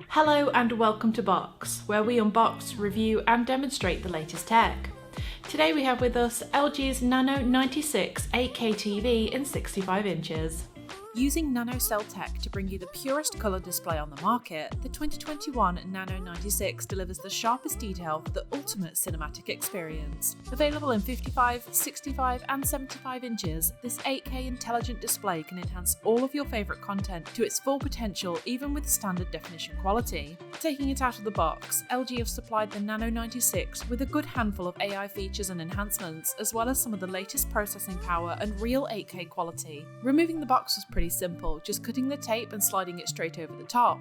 Hello and welcome to Box, where we unbox, review and demonstrate the latest tech. Today we have with us LG's Nano96 8K TV in 65 inches. Using NanoCell tech to bring you the purest colour display on the market, the 2021 Nano96 delivers the sharpest detail for the ultimate cinematic experience. Available in 55, 65 and 75 inches, this 8K intelligent display can enhance all of your favourite content to its full potential even with standard definition quality. Taking it out of the box, LG have supplied the Nano96 with a good handful of AI features and enhancements, as well as some of the latest processing power and real 8K quality. Removing the box was pretty simple, just cutting the tape and sliding it straight over the top.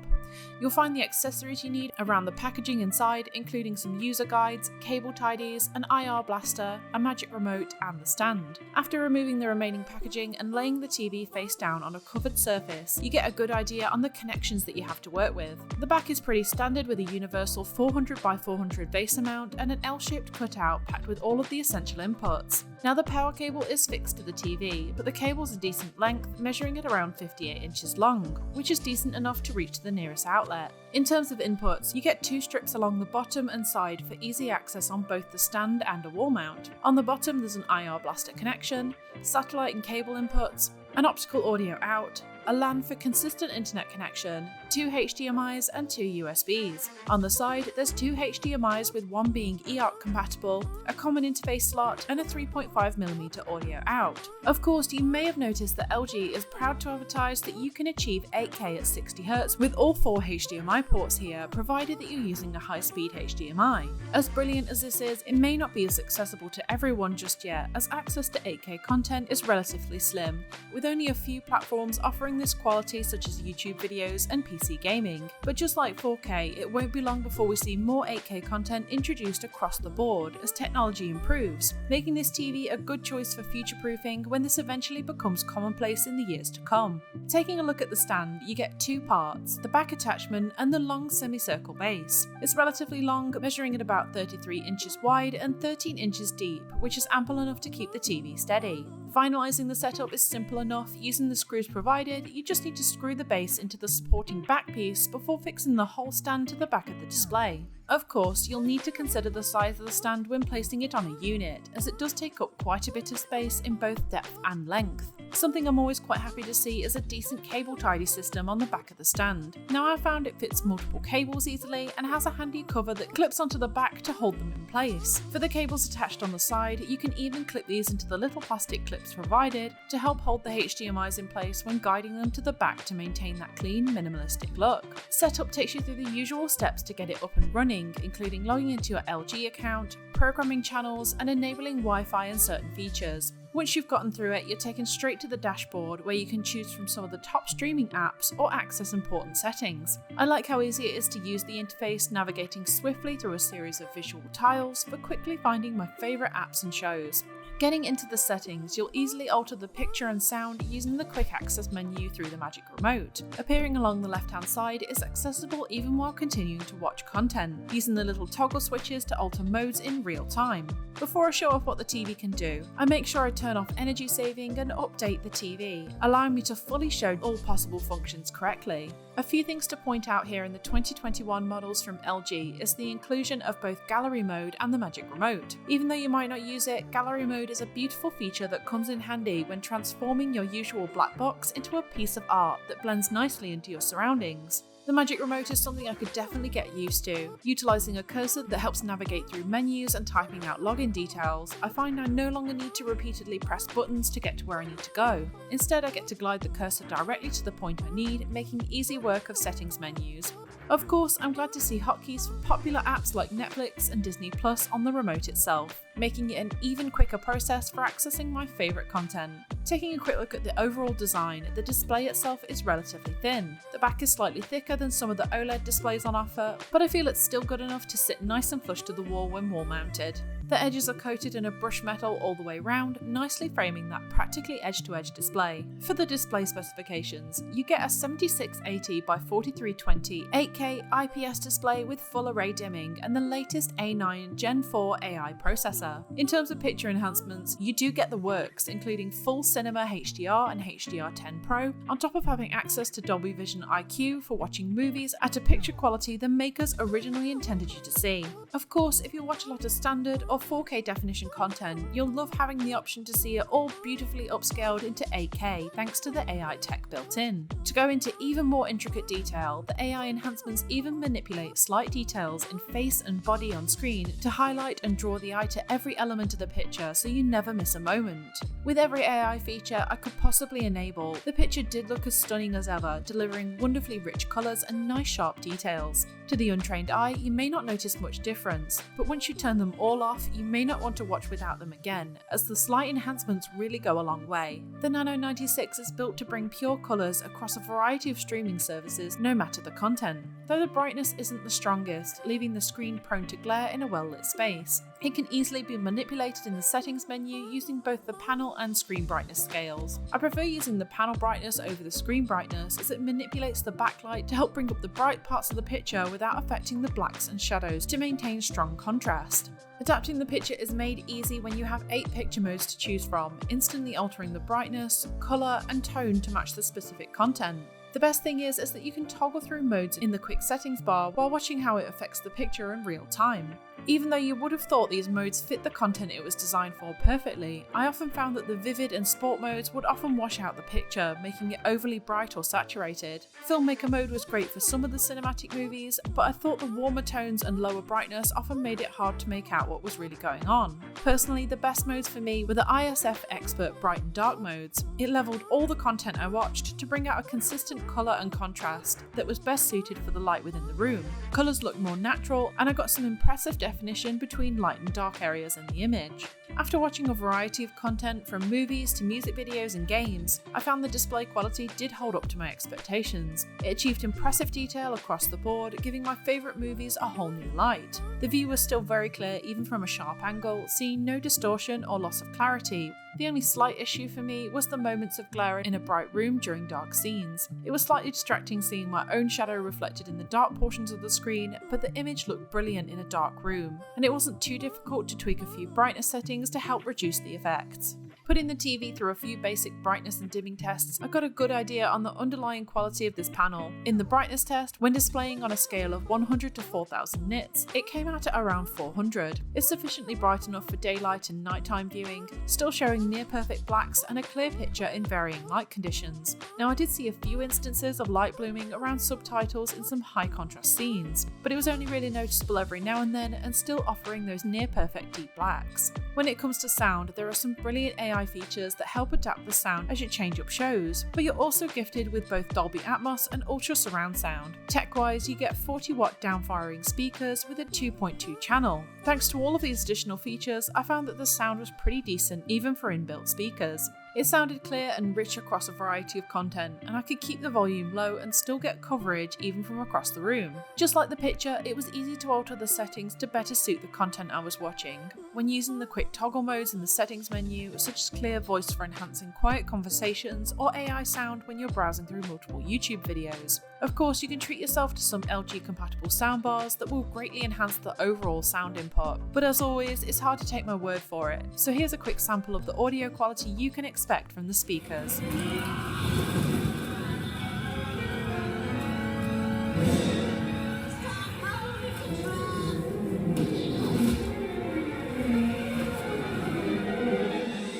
You'll find the accessories you need around the packaging inside, including some user guides, cable tidies, an IR blaster, a magic remote and the stand. After removing the remaining packaging and laying the TV face down on a covered surface, you get a good idea on the connections that you have to work with. The back is pretty standard with a universal 400x400 base mount and an L-shaped cutout packed with all of the essential inputs. Now the power cable is fixed to the TV, but the cable's a decent length, measuring at around 58 inches long, which is decent enough to reach the nearest outlet. In terms of inputs, you get two strips along the bottom and side for easy access on both the stand and a wall mount. On the bottom there's an IR blaster connection, satellite and cable inputs, an optical audio out, a LAN for consistent internet connection, two HDMIs and two USBs. On the side, there's two HDMIs with one being eARC compatible, a common interface slot, and a 3.5mm audio out. Of course, you may have noticed that LG is proud to advertise that you can achieve 8K at 60Hz with all four HDMI ports here, provided that you're using a high-speed HDMI. As brilliant as this is, it may not be as accessible to everyone just yet, as access to 8K content is relatively slim, with only a few platforms offering this quality such as YouTube videos and PC gaming. But just like 4K, it won't be long before we see more 8K content introduced across the board as technology improves, making this TV a good choice for future-proofing when this eventually becomes commonplace in the years to come. Taking a look at the stand, you get two parts, the back attachment and the long semicircle base. It's relatively long, measuring at about 33 inches wide and 13 inches deep, which is ample enough to keep the TV steady. Finalising the setup is simple enough. Using the screws provided, you just need to screw the base into the supporting back piece before fixing the whole stand to the back of the display. Of course, you'll need to consider the size of the stand when placing it on a unit, as it does take up quite a bit of space in both depth and length. Something I'm always quite happy to see is a decent cable tidy system on the back of the stand. Now I found it fits multiple cables easily and has a handy cover that clips onto the back to hold them in place. For the cables attached on the side, you can even clip these into the little plastic clips provided to help hold the HDMIs in place when guiding them to the back to maintain that clean, minimalistic look. Setup takes you through the usual steps to get it up and running, including logging into your LG account, programming channels, and enabling Wi-Fi and certain features. Once you've gotten through it, you're taken straight to the dashboard where you can choose from some of the top streaming apps or access important settings. I like how easy it is to use the interface, navigating swiftly through a series of visual tiles for quickly finding my favourite apps and shows. Getting into the settings, you'll easily alter the picture and sound using the quick access menu through the magic remote. Appearing along the left-hand side is accessible even while continuing to watch content, using the little toggle switches to alter modes in real time. Before I show off what the TV can do, I make sure I turn off energy saving and update the TV, allowing me to fully show all possible functions correctly. A few things to point out here in the 2021 models from LG is the inclusion of both gallery mode and the magic remote. Even though you might not use it, gallery mode is a beautiful feature that comes in handy when transforming your usual black box into a piece of art that blends nicely into your surroundings. The magic remote is something I could definitely get used to. Utilising a cursor that helps navigate through menus and typing out login details, I find I no longer need to repeatedly press buttons to get to where I need to go. Instead, I get to glide the cursor directly to the point I need, making easy work of settings menus. Of course, I'm glad to see hotkeys for popular apps like Netflix and Disney Plus on the remote itself, making it an even quicker process for accessing my favourite content. Taking a quick look at the overall design, the display itself is relatively thin. The back is slightly thicker than some of the OLED displays on offer, but I feel it's still good enough to sit nice and flush to the wall when wall mounted. The edges are coated in a brushed metal all the way round, nicely framing that practically edge-to-edge display. For the display specifications, you get a 7680 by 4320 8K IPS display with full array dimming and the latest A9 Gen 4 AI processor. In terms of picture enhancements, you do get the works, including full cinema HDR and HDR10 Pro, on top of having access to Dolby Vision IQ for watching movies at a picture quality the makers originally intended you to see. Of course, if you watch a lot of standard or 4K definition content, you'll love having the option to see it all beautifully upscaled into 8K thanks to the AI tech built in. To go into even more intricate detail, the AI enhancements even manipulate slight details in face and body on screen to highlight and draw the eye to every element of the picture so you never miss a moment. With every AI feature I could possibly enable, the picture did look as stunning as ever, delivering wonderfully rich colours and nice sharp details. To the untrained eye, you may not notice much difference, but once you turn them all off, you may not want to watch without them again, as the slight enhancements really go a long way. The Nano96 is built to bring pure colours across a variety of streaming services, no matter the content. Though the brightness isn't the strongest, leaving the screen prone to glare in a well-lit space, it can easily be manipulated in the settings menu using both the panel and screen brightness scales. I prefer using the panel brightness over the screen brightness as it manipulates the backlight to help bring up the bright parts of the picture without affecting the blacks and shadows to maintain strong contrast. Adapting the picture is made easy when you have 8 picture modes to choose from, instantly altering the brightness, colour and tone to match the specific content. The best thing is that you can toggle through modes in the quick settings bar while watching how it affects the picture in real time. Even though you would have thought these modes fit the content it was designed for perfectly, I often found that the vivid and sport modes would often wash out the picture, making it overly bright or saturated. Filmmaker mode was great for some of the cinematic movies, but I thought the warmer tones and lower brightness often made it hard to make out what was really going on. Personally, the best modes for me were the ISF Expert bright and dark modes. It leveled all the content I watched to bring out a consistent colour and contrast that was best suited for the light within the room. Colours looked more natural, and I got some impressive definition between light and dark areas in the image. After watching a variety of content from movies to music videos and games, I found the display quality did hold up to my expectations. It achieved impressive detail across the board, giving my favourite movies a whole new light. The view was still very clear even from a sharp angle, seeing no distortion or loss of clarity. The only slight issue for me was the moments of glare in a bright room during dark scenes. It was slightly distracting seeing my own shadow reflected in the dark portions of the screen, but the image looked brilliant in a dark room, and it wasn't too difficult to tweak a few brightness settings to help reduce the effects. Putting the TV through a few basic brightness and dimming tests, I got a good idea on the underlying quality of this panel. In the brightness test, when displaying on a scale of 100 to 4000 nits, it came out at around 400. It's sufficiently bright enough for daylight and nighttime viewing, still showing near perfect blacks and a clear picture in varying light conditions. Now, I did see a few instances of light blooming around subtitles in some high contrast scenes, but it was only really noticeable every now and then and still offering those near perfect deep blacks. When it comes to sound, there are some brilliant AI features that help adapt the sound as you change up shows, but you're also gifted with both Dolby Atmos and Ultra Surround sound. Tech-wise, you get 40-watt downfiring speakers with a 2.2 channel. Thanks to all of these additional features, I found that the sound was pretty decent even for inbuilt speakers. It sounded clear and rich across a variety of content, and I could keep the volume low and still get coverage even from across the room. Just like the picture, it was easy to alter the settings to better suit the content I was watching. When using the quick toggle modes in the settings menu, such as clear voice for enhancing quiet conversations or AI sound when you're browsing through multiple YouTube videos. Of course, you can treat yourself to some LG compatible soundbars that will greatly enhance the overall sound input, but as always, it's hard to take my word for it. So here's a quick sample of the audio quality you can expect from the speakers.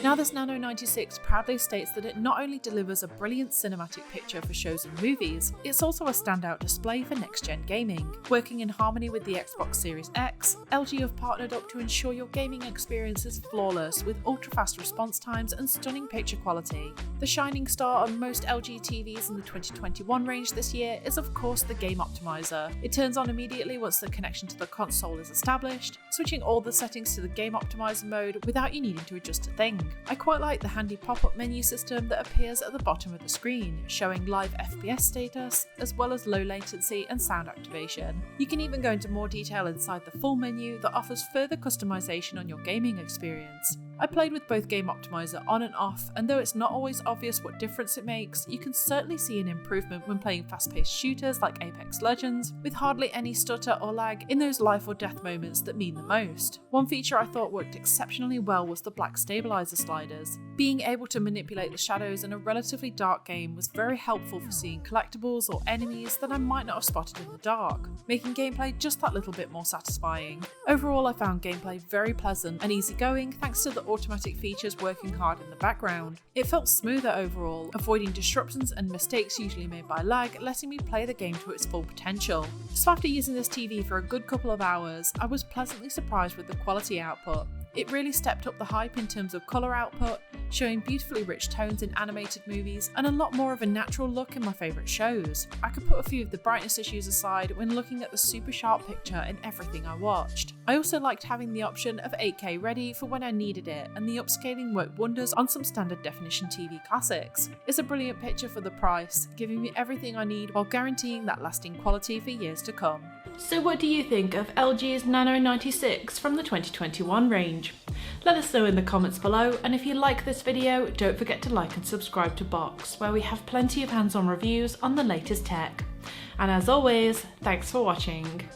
Now, this Nano96 proudly states that it not only delivers a brilliant cinematic picture for shows and movies, it's also a standout display for next-gen gaming. Working in harmony with the Xbox Series X, LG have partnered up to ensure your gaming experience is flawless with ultra-fast response times and stunning picture quality. The shining star on most LG TVs in the 2021 range this year is of course the Game Optimizer. It turns on immediately once the connection to the console is established, switching all the settings to the Game Optimizer mode without you needing to adjust a thing. I quite like the handy pop-up menu system that appears at the bottom of the screen, showing live FPS status, as well as low latency and sound activation. You can even go into more detail inside the full menu that offers further customization on your gaming experience. I played with both Game Optimizer on and off, and though it's not always obvious what difference it makes, you can certainly see an improvement when playing fast-paced shooters like Apex Legends, with hardly any stutter or lag in those life or death moments that mean the most. One feature I thought worked exceptionally well was the black stabilizer sliders. Being able to manipulate the shadows in a relatively dark game was very helpful for seeing collectibles or enemies that I might not have spotted in the dark, making gameplay just that little bit more satisfying. Overall, I found gameplay very pleasant and easygoing thanks to the automatic features working hard in the background. It felt smoother overall, avoiding disruptions and mistakes usually made by lag, letting me play the game to its full potential. Just after using this TV for a good couple of hours, I was pleasantly surprised with the quality output. It really stepped up the hype in terms of colour output, showing beautifully rich tones in animated movies and a lot more of a natural look in my favourite shows. I could put a few of the brightness issues aside when looking at the super sharp picture in everything I watched. I also liked having the option of 8K ready for when I needed it, and the upscaling worked wonders on some standard definition TV classics. It's a brilliant picture for the price, giving me everything I need while guaranteeing that lasting quality for years to come. So what do you think of LG's Nano96 from the 2021 range? Let us know in the comments below, and if you like this video, don't forget to like and subscribe to Box, where we have plenty of hands-on reviews on the latest tech. And as always, thanks for watching.